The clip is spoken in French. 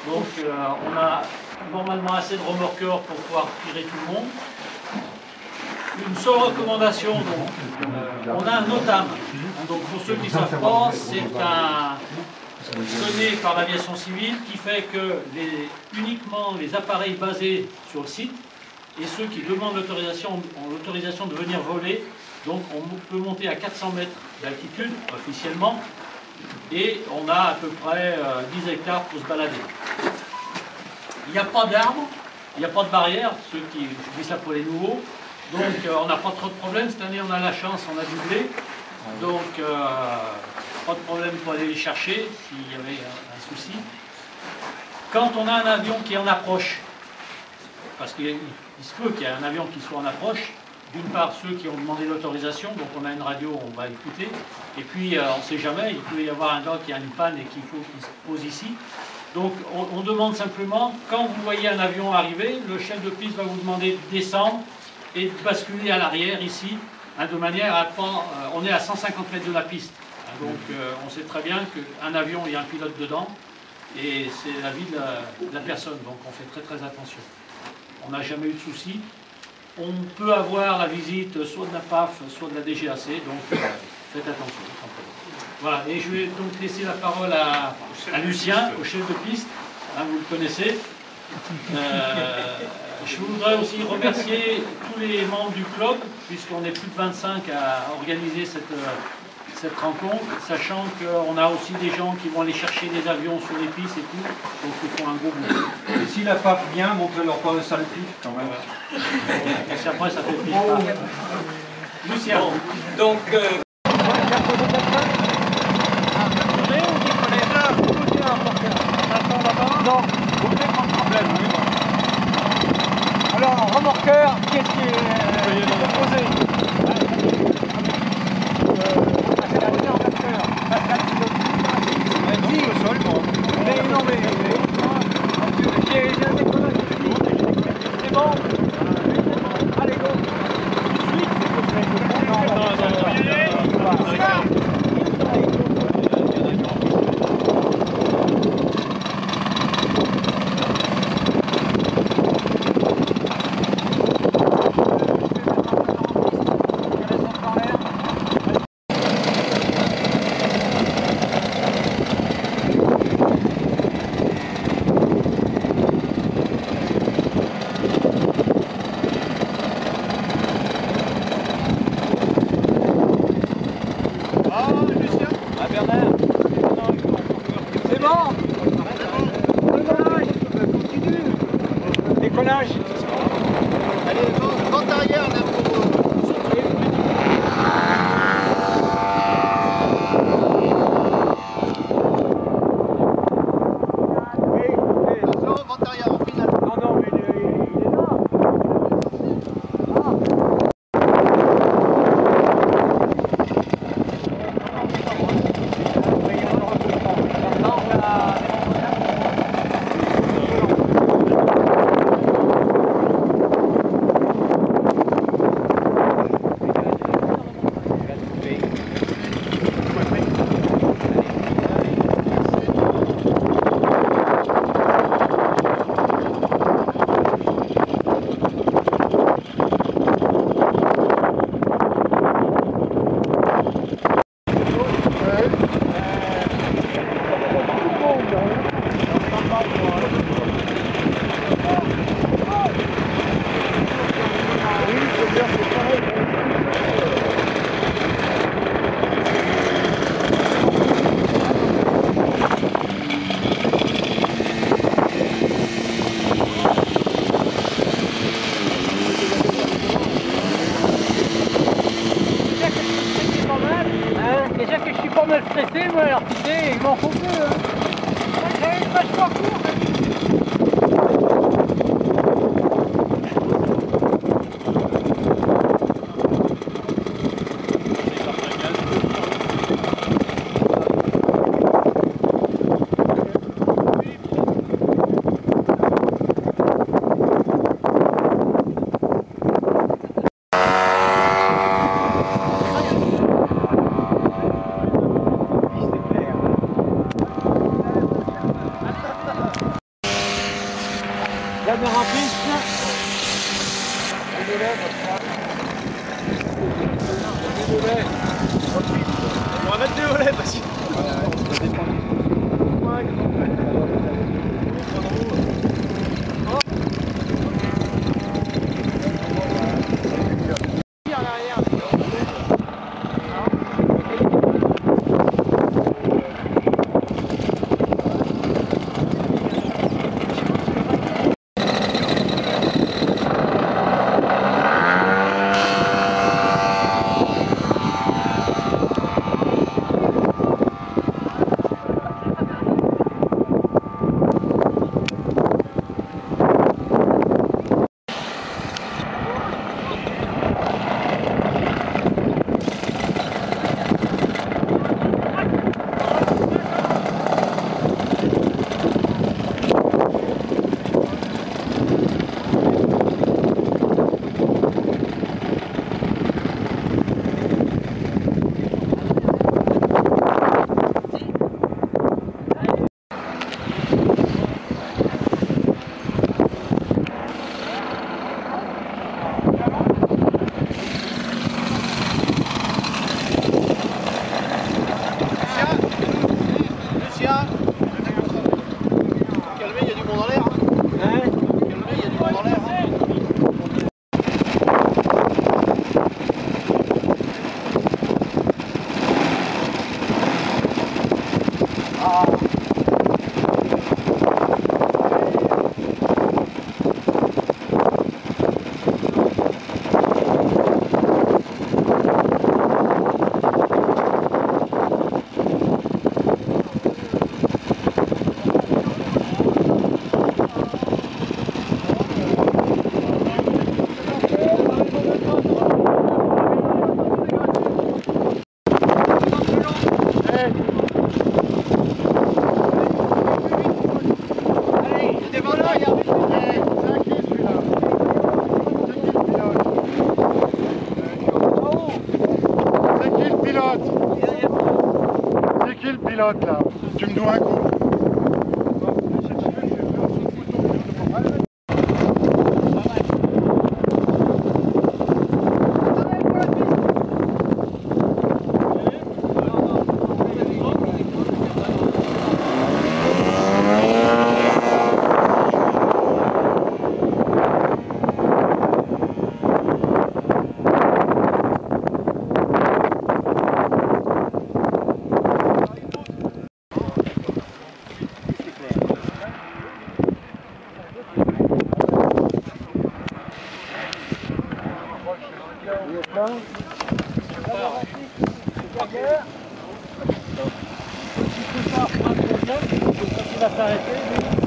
Donc on a normalement assez de remorqueurs pour pouvoir tirer tout le monde. Une seule recommandation, donc, on a un NOTAM. Donc pour ceux qui ne savent pas, c'est un donné par l'aviation civile qui fait que uniquement les appareils basés sur le site et ceux qui demandent l'autorisation ont l'autorisation de venir voler. Donc on peut monter à 400 mètres d'altitude officiellement et on a à peu près 10 hectares pour se balader. Il n'y a pas d'arbres, il n'y a pas de barrière, je dis ça pour les nouveaux. Donc on n'a pas trop de problèmes. Cette année on a la chance, on a doublé. Donc pas de problème pour aller les chercher s'il y avait un souci. Quand on a un avion qui est en approche, parce qu'il se peut qu'il y ait un avion qui soit en approche, d'une part ceux qui ont demandé l'autorisation, donc on a une radio, on va écouter, et puis on ne sait jamais, il peut y avoir un gars qui a une panne et qu'il faut qu'il se pose ici. Donc on demande simplement, quand vous voyez un avion arriver, le chef de piste va vous demander de descendre et de basculer à l'arrière ici, de manière à pas... on est à 150 mètres de la piste, donc on sait très bien qu'un avion, il y a un pilote dedans, et c'est la vie de la personne, donc on fait très très attention. On n'a jamais eu de soucis. On peut avoir la visite soit de la PAF, soit de la DGAC, donc faites attention. Voilà, et je vais donc laisser la parole à Lucien, au chef de piste, vous le connaissez. Je voudrais aussi remercier tous les membres du club, puisqu'on est plus de 25 à organiser cette rencontre, sachant qu'on a aussi des gens qui vont aller chercher des avions sur les pistes et tout, donc ils font un gros boulot. Et si la PAF vient, montrez-leur pas le sale pif quand même. Et si après ça fait pif. Lucien. Donc... Non, vous pouvez pas de problème. Alors, remorqueur, qu'est-ce qui est proposé? C'est bon. Allez, go. Décollage. Allez, vente arrière là pour... Attention, vente arrière au final. Non, non, mais il est là. Caméra fixe. On va mettre des volets parce que... C'est qui le pilote là? Tu me dois un coup. Il va s'arrêter.